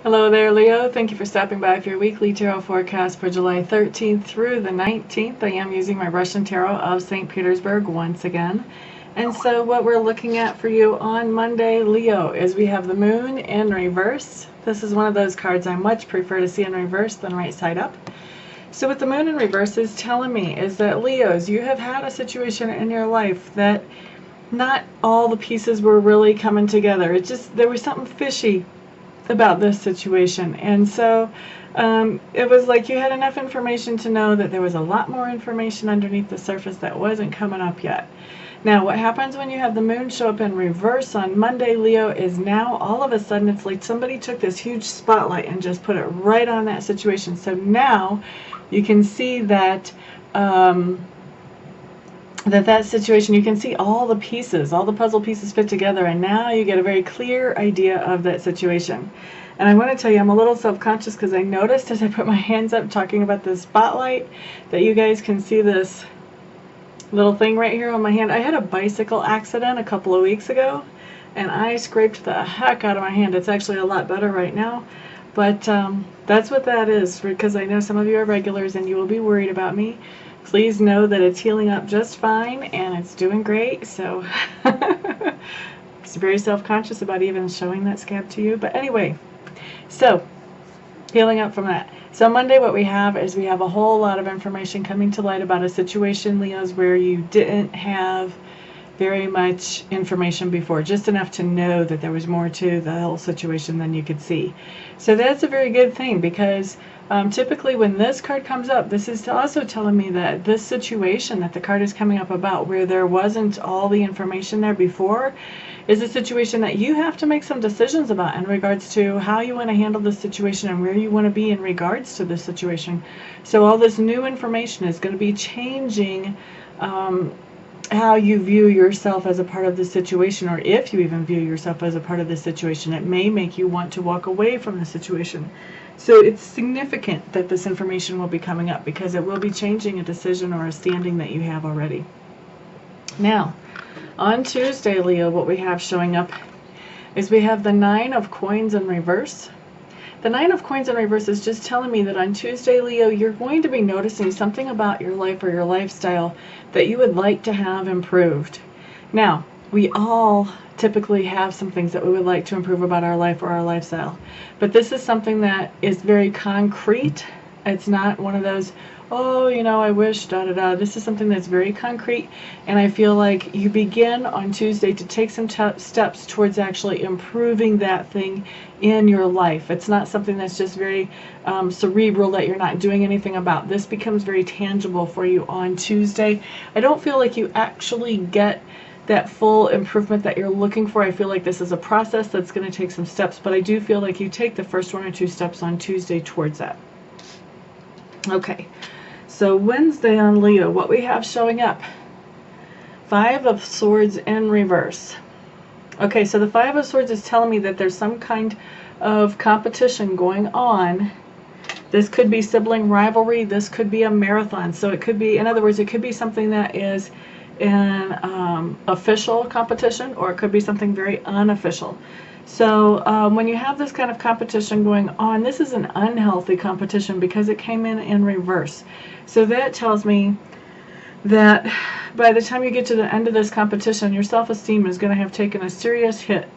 Hello there, Leo. Thank you for stopping by for your weekly tarot forecast for July 13th through the 19th. I am using my Russian Tarot of St. Petersburg once again. And so what we're looking at for you on Monday, Leo, is we have the moon in reverse. This is one of those cards I much prefer to see in reverse than right side up. So what the moon in reverse is telling me is that, Leos, you have had a situation in your life that not all the pieces were really coming together. There was something fishy about this situation, and so it was like you had enough information to know that there was a lot more information underneath the surface that wasn't coming up yet. Now, what happens when you have the moon show up in reverse on Monday, Leo, is now all of a sudden it's like somebody took this huge spotlight and just put it right on that situation. So now you can see that that situation, you can see all the pieces, all the puzzle pieces fit together, and now you get a very clear idea of that situation. And I want to tell you, I'm a little self-conscious because I noticed as I put my hands up talking about the spotlight that you guys can see this little thing right here on my hand. I had a bicycle accident a couple of weeks ago, and I scraped the heck out of my hand. It's actually a lot better right now, but that's what that is, because I know some of you are regulars and you will be worried about me. Please know that it's healing up just fine and it's doing great. So it's very self-conscious about even showing that scab to you. But anyway, so healing up from that. So Monday what we have is we have a whole lot of information coming to light about a situation, Leos, where you didn't have very much information before, just enough to know that there was more to the whole situation than you could see. So that's a very good thing, because typically when this card comes up, this is also telling me that this situation that the card is coming up about, where there wasn't all the information there before, is a situation that you have to make some decisions about in regards to how you want to handle this situation and where you want to be in regards to this situation. So all this new information is going to be changing how you view yourself as a part of the situation, or if you even view yourself as a part of the situation. It may make you want to walk away from the situation. So it's significant that this information will be coming up, because it will be changing a decision or a standing that you have already. Now, on Tuesday, Leo, what we have showing up is we have the Nine of Coins in reverse. The Nine of Coins in reverse is just telling me that on Tuesday, Leo, you're going to be noticing something about your life or your lifestyle that you would like to have improved. Now, we all typically have some things that we would like to improve about our life or our lifestyle. But this is something that is very concrete. It's not one of those, oh, you know, I wish, da da da. This is something that's very concrete, and I feel like you begin on Tuesday to take some steps towards actually improving that thing in your life. It's not something that's just very cerebral that you're not doing anything about. This becomes very tangible for you on Tuesday. I don't feel like you actually get that full improvement that you're looking for. I feel like this is a process that's going to take some steps, but I do feel like you take the first one or two steps on Tuesday towards that. Okay, so Wednesday on Leo, what we have showing up, Five of Swords in reverse. Okay, so the Five of Swords is telling me that there's some kind of competition going on. This could be sibling rivalry. This could be a marathon. So it could be, in other words, it could be something that is an official competition, or it could be something very unofficial. So when you have this kind of competition going on, this is an unhealthy competition because it came in reverse. So that tells me that by the time you get to the end of this competition, your self-esteem is going to have taken a serious hit.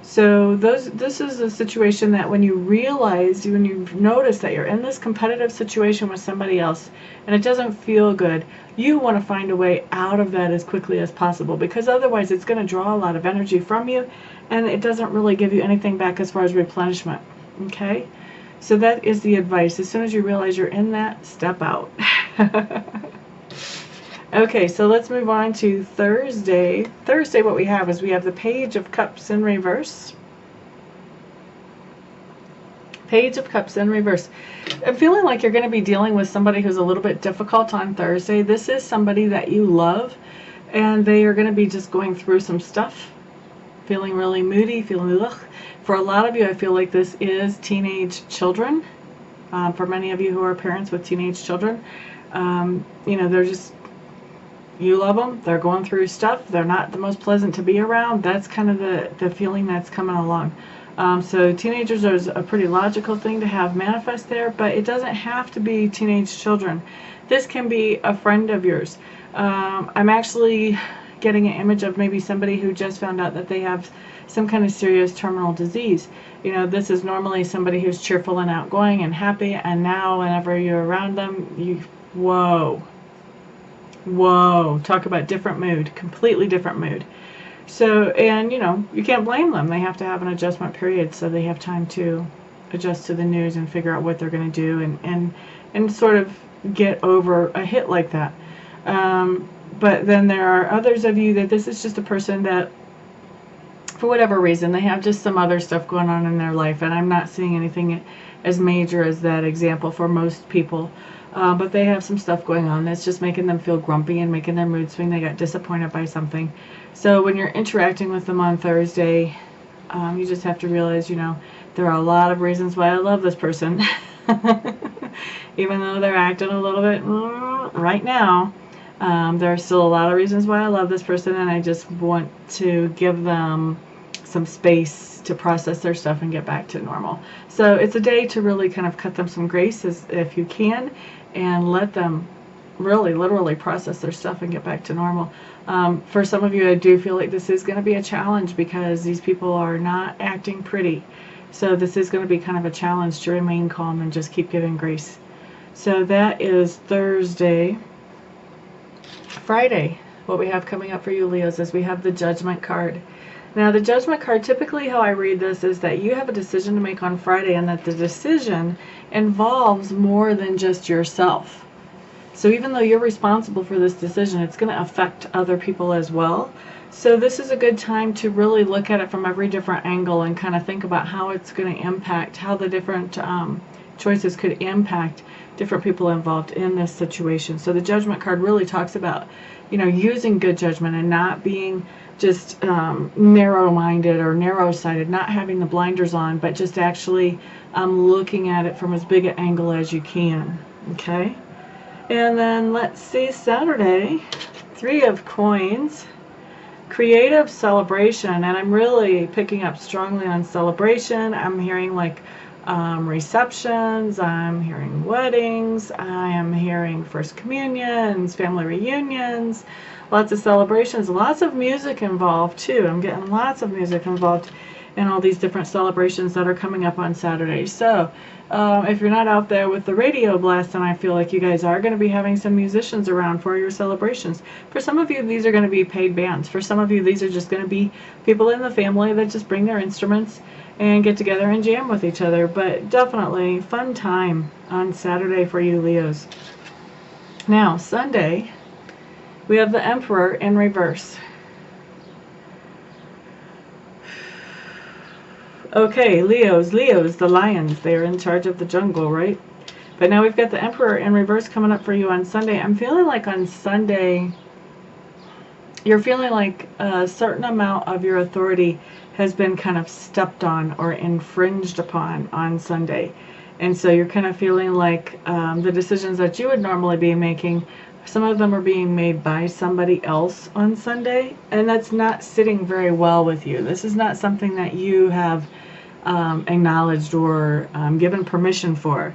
So this is a situation that when you realize, when you notice that you're in this competitive situation with somebody else and it doesn't feel good, you want to find a way out of that as quickly as possible, because otherwise it's going to draw a lot of energy from you and it doesn't really give you anything back as far as replenishment. Okay? So that is the advice. As soon as you realize you're in that, step out. Okay, so let's move on to Thursday. Thursday, what we have is we have the Page of Cups in reverse. Page of Cups in reverse. I'm feeling like you're going to be dealing with somebody who's a little bit difficult on Thursday. This is somebody that you love, and they are going to be just going through some stuff, feeling really moody, feeling ugh. For a lot of you, I feel like this is teenage children. For many of you who are parents with teenage children, you know, they're just, you love them, they're going through stuff, they're not the most pleasant to be around. That's kind of the feeling that's coming along. So teenagers is a pretty logical thing to have manifest there, but it doesn't have to be teenage children. This can be a friend of yours. I'm actually getting an image of maybe somebody who just found out that they have some kind of serious terminal disease. You know, this is normally somebody who's cheerful and outgoing and happy, and now whenever you're around them, whoa, talk about different mood, completely different mood. So, and you know, you can't blame them. They have to have an adjustment period, so they have time to adjust to the news and figure out what they're going to do and sort of get over a hit like that. But then there are others of you that this is just a person that, for whatever reason, they have just some other stuff going on in their life, and I'm not seeing anything as major as that example for most people. But they have some stuff going on that's just making them feel grumpy and making their mood swing. They got disappointed by something. So when you're interacting with them on Thursday, you just have to realize, you know, there are a lot of reasons why I love this person. Even though they're acting a little bit right now, there are still a lot of reasons why I love this person, and I just want to give them some space to process their stuff and get back to normal. So it's a day to really kind of cut them some grace if you can, and let them really literally process their stuff and get back to normal. For some of you, I do feel like this is going to be a challenge because these people are not acting pretty. So this is going to be kind of a challenge to remain calm and just keep giving grace. So that is Thursday. Friday, what we have coming up for you, Leos, is we have the Judgment card. Now, the Judgment card, typically how I read this is that you have a decision to make on Friday, and that the decision involves more than just yourself. So even though you're responsible for this decision, it's going to affect other people as well. So this is a good time to really look at it from every different angle and kind of think about how it's going to impact, how the different choices could impact different people involved in this situation. So the Judgment card really talks about, you know, using good judgment and not being just narrow-minded or narrow-sighted, not having the blinders on, but just actually looking at it from as big an angle as you can. Okay? And then let's see, Saturday, 3 of Coins, creative celebration, and I'm really picking up strongly on celebration. I'm hearing like receptions, I'm hearing weddings, I am hearing first communions, family reunions, lots of celebrations, lots of music involved too. I'm getting lots of music involved in all these different celebrations that are coming up on Saturday. So if you're not out there with the radio blast, then I feel like you guys are going to be having some musicians around for your celebrations. For some of you, these are going to be paid bands. For some of you, these are just going to be people in the family that just bring their instruments and get together and jam with each other. But definitely fun time on Saturday for you, Leos. Now, Sunday, we have the Emperor in reverse. Okay, Leos, the lions, they're in charge of the jungle, right? But now we've got the Emperor in reverse coming up for you on Sunday. I'm feeling like on Sunday, you're feeling like a certain amount of your authority has been kind of stepped on or infringed upon on Sunday. And so you're kind of feeling like the decisions that you would normally be making, some of them are being made by somebody else on Sunday, and that's not sitting very well with you. This is not something that you have acknowledged or given permission for.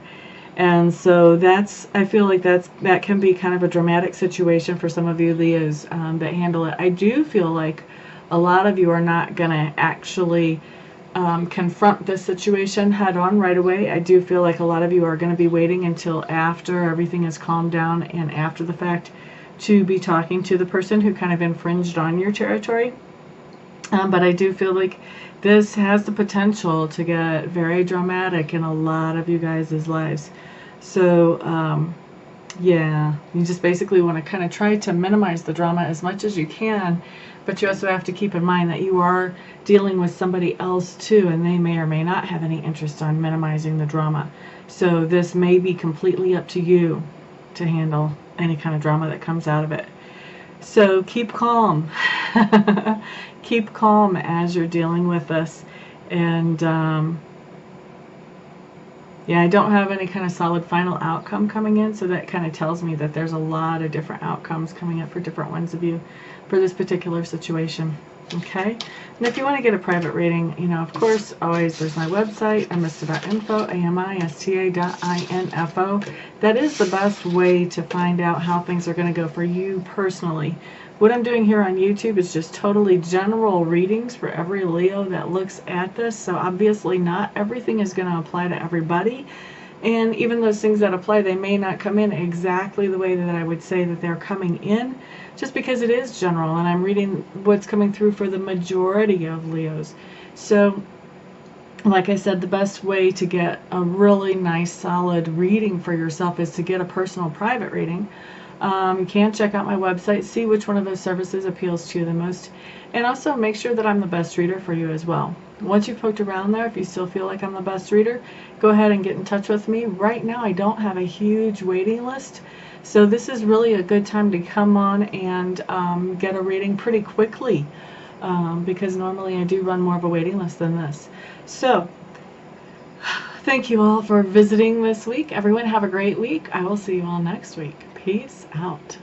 And so that's, I feel like that can be kind of a dramatic situation for some of you Leos that handle it. I do feel like a lot of you are not going to actually confront this situation head on right away. I do feel like a lot of you are going to be waiting until after everything is calmed down and after the fact to be talking to the person who kind of infringed on your territory. But I do feel like this has the potential to get very dramatic in a lot of you guys' lives. So, yeah, you just basically want to kind of try to minimize the drama as much as you can, but you also have to keep in mind that you are dealing with somebody else too, and they may or may not have any interest on minimizing the drama. So this may be completely up to you to handle any kind of drama that comes out of it. So keep calm. Keep calm as you're dealing with this. And yeah, I don't have any kind of solid final outcome coming in, so that kind of tells me that there's a lot of different outcomes coming up for different ones of you for this particular situation. Okay, and if you want to get a private reading, you know, of course, always there's my website, amista.info, amista.info. That is the best way to find out how things are going to go for you personally. What I'm doing here on YouTube is just totally general readings for every Leo that looks at this, so obviously not everything is going to apply to everybody. And even those things that apply, they may not come in exactly the way that I would say that they're coming in, just because it is general and I'm reading what's coming through for the majority of Leos. So, like I said, the best way to get a really nice, solid reading for yourself is to get a personal private reading. You can check out my website, see which one of those services appeals to you the most, and also make sure that I'm the best reader for you as well. Once you've poked around there, if you still feel like I'm the best reader, go ahead and get in touch with me. Right now, I don't have a huge waiting list, so this is really a good time to come on and get a reading pretty quickly, because normally I do run more of a waiting list than this. So, thank you all for visiting this week. Everyone have a great week. I will see you all next week. Peace out.